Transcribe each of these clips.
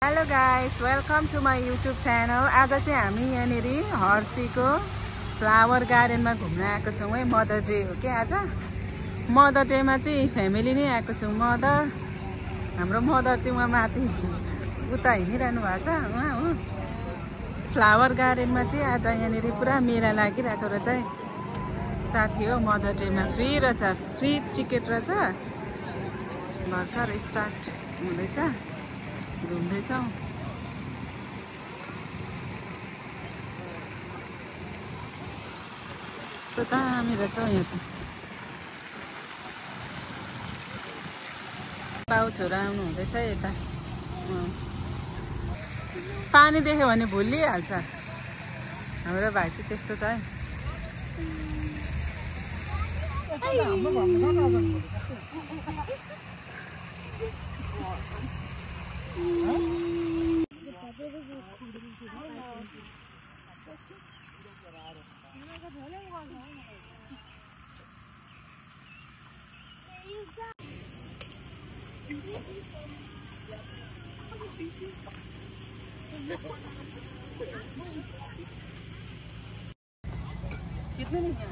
Hello guys, welcome to my YouTube channel. आज चाहिँ हामी यहाँनिर हर्सीको फ्लावर गार्डनमा घुम्न आएको छौँ है। मदर डे हो कि आज। मदर डेमा चाहिँ फ्यामिली नै आएको छौँ। हाम्रो मदर चाहिँ उहाँ माथि उता हिँडिरहनु भएको छ। उहाँ हो फ्लावर गार्डनमा चाहिँ आज यहाँनिर पुरा मेला लागिरहेको रहेछ है साथी हो। मदर डेमा फ्री रहेछ, फ्री टिकट रहेछ। भर्खर स्टार्ट हुँदैछ, घुम्दैछौँ। कस्तो दामी रहेछ यहाँ त। बाउ छोरा आउनु हुँदैछ यता। पानी देख्यो भने भुलिहाल्छ हाम्रो भाइ चाहिँ त्यस्तो छ है। कितने नहीं है?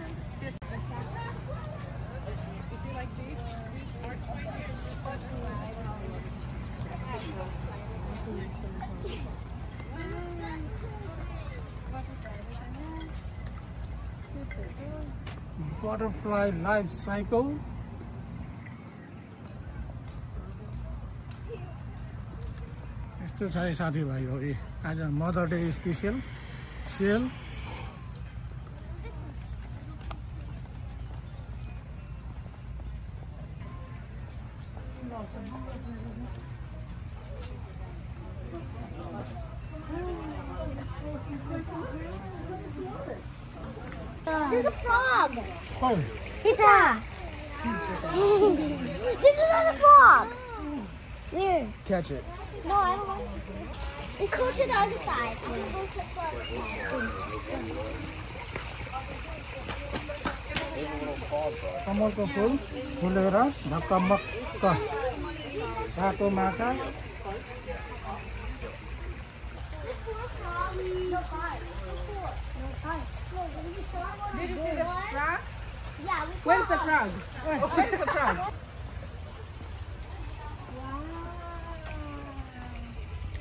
Butterfly life cycle. यस्तो छ है साथीभाइ हो। आज mother day special sale. There's a frog! Oh, Pizza! This is not a frog! Where? catch it. No, I don't want to. Let's go to the other side. कमलको फुल फुलेर ढकमक्क रातो माछा। Did you see the frog? Yeah, we saw Where's the frog? Where's the frog?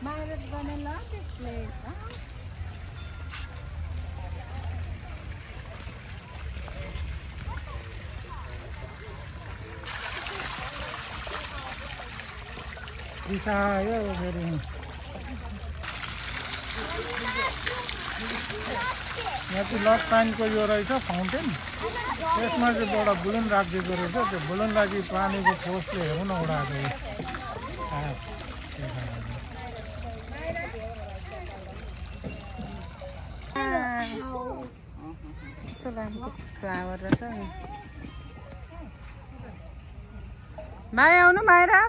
Myra's gonna love this place, huh? रिसायो फेरि। यहाँ चाहिँ lock पानीको यो रहेछ फाउन्टेन। यसमा चाहिँ एउटा बुलुन राखिदिएको रहेछ। त्यो बुलुनलाई चाहिँ पानीको फोर्सले हेर्नु न उडाएको। कस्तो राम्रो फ्लावर रहेछ नि। माया आउनु माया।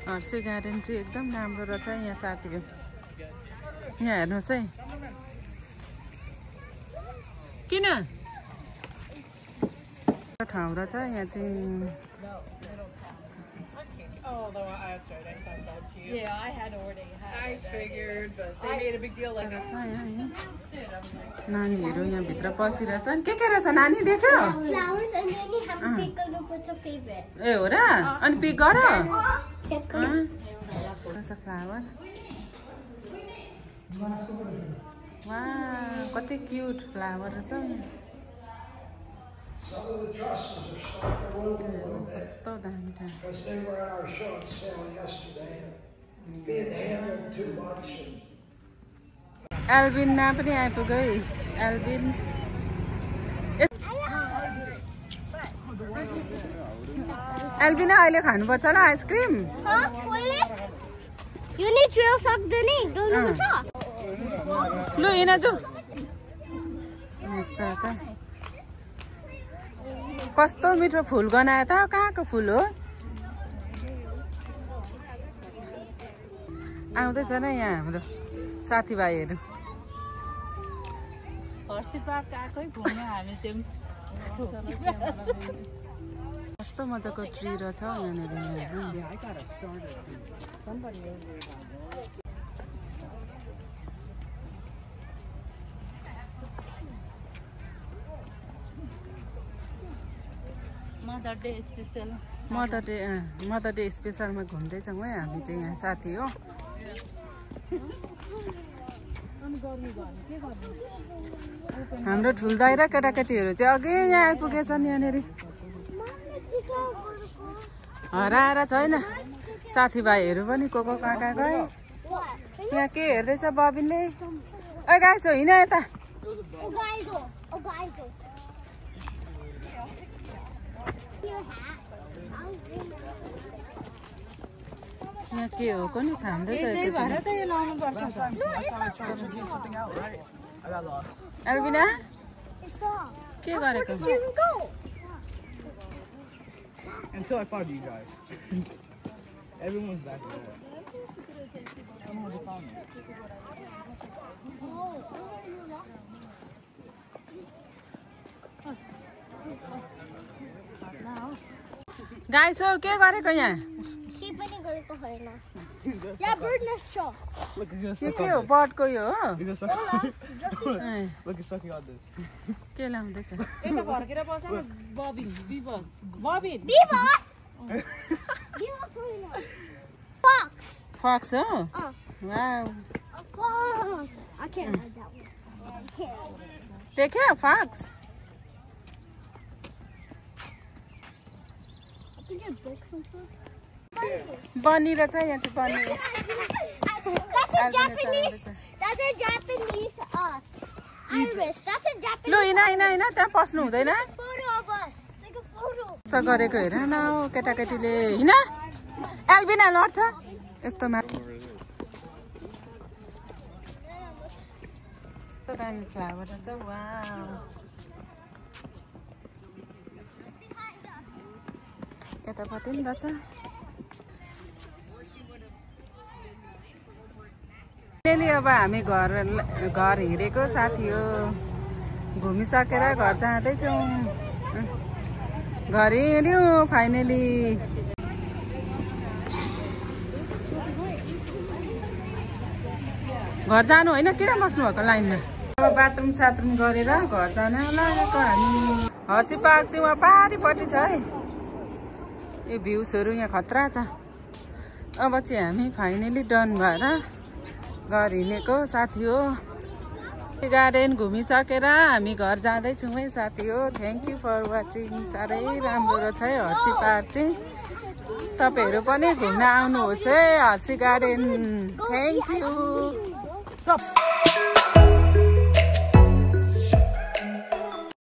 हर्सी गार्डन चाहिँ एकदम राम्रो रहेछ यहाँ साथीको। यहाँ हेर्नुहोस् है। किन ठाउँ रहेछ यहाँ चाहिँ। Oh, no, that's right. I sent that to you. Yeah, I had already had I figured, but they made a big deal like रहेछ यहाँ है। announced it. I'm like, नानीहरू यहाँ भित्र बसिरहेछन्। के रहेछ नानी देख्यो? flowers and then you have to pick a look what's your favorite. ए हो र? अनि पिक गर। Pick a रहेछ फ्लावर। वा कति क्युट फ्लावर रहेछ यहाँ। Some of the trusses are starting to look a little bit कस्तो दामी ठाउँ। because they were at our show and sale yesterday and being handled too much. एल्बिन ना पनि आइपुग्यो है। एल्बिन एल्बिना अहिले खानुपर्छ ल ice cream. Huh? Wait. You need drill suck the knee. Don't know what's up. लु हिँड जो। यस्तो त कस्तो मिठो फुल गनायो त। कहाँको फुल हो? आउँदैछ न यहाँ हाम्रो साथीभाइहरू। हर्सी पार्क आएकै घुम्न हामी चाहिँ कस्तो मजाको ट्री रहेछ यहाँनिर मदर डे स्पेसलमा घुम्दैछौँ है हामी चाहिँ यहाँ साथी हो। हाम्रो ठुल दाइ र केटाकेटीहरू चाहिँ अघि यहाँ आइपुगेछन् यहाँनिर हराएर छैन। साथीभाइहरू पनि को कहाँ कहाँ गए। यहाँ के हेर्दैछ बबिनले? ए गाइस हिँड यता। यहाँ के हो कुनै छान्दैछ एल्बिना के गरेको? Until I found you guys. Everyone's back there. Someone's found me. Guys हो के गरेको यहाँ? Yeah, bird nest show. Look at this. के हो बर्डको यो हो? Look at sucking on this. के लाउँदैछ? यता फर्केर बस न बबिन बिबस बबिन Beavers! Fox! फक्स हो? Wow A fox! I can't ride that one. I can't. देख्यो fox? I think it broke something. बनी रहेछ यहाँ चाहिँ बनी। That's a Japanese iris. That's a Japanese लु हिँड हिँड हिँड त्यहाँ पस्नु हुँदैन। photo of us. Take a photo. त गरेको हेर न केटाकेटीले हिँड। एल्बिना लड्छ यस्तो यस्तो दामी फ्लावर रहेछ। वाउ यतापट्टि पनि रहेछ। अब हामी घर हिँडेको साथी हो। घुमिसकेर घर जाँदैछौँ। घर हिँड्यौँ फाइनली। घर जानु होइन किन बस्नु भएको लाइनमा? अब बाथरुम साथरुम गरेर घर जान लागेको हामी। हर्सी पार्क चाहिँ वहाँ पारिपट्टि छ है। यो भ्यूजहरू यहाँ खतरा छ। अब चाहिँ हामी फाइनली डन भएर घर हिँडेको साथी हो। गार्डन घुमिसकेर हामी घर जाँदैछौँ है साथी हो। Thank you for watching. साह्रै राम्रो रहेछ है हर्सी पार्क चाहिँ। तपाईँहरू पनि घुम्न आउनुहोस् है हर्सी गार्डन। Thank you.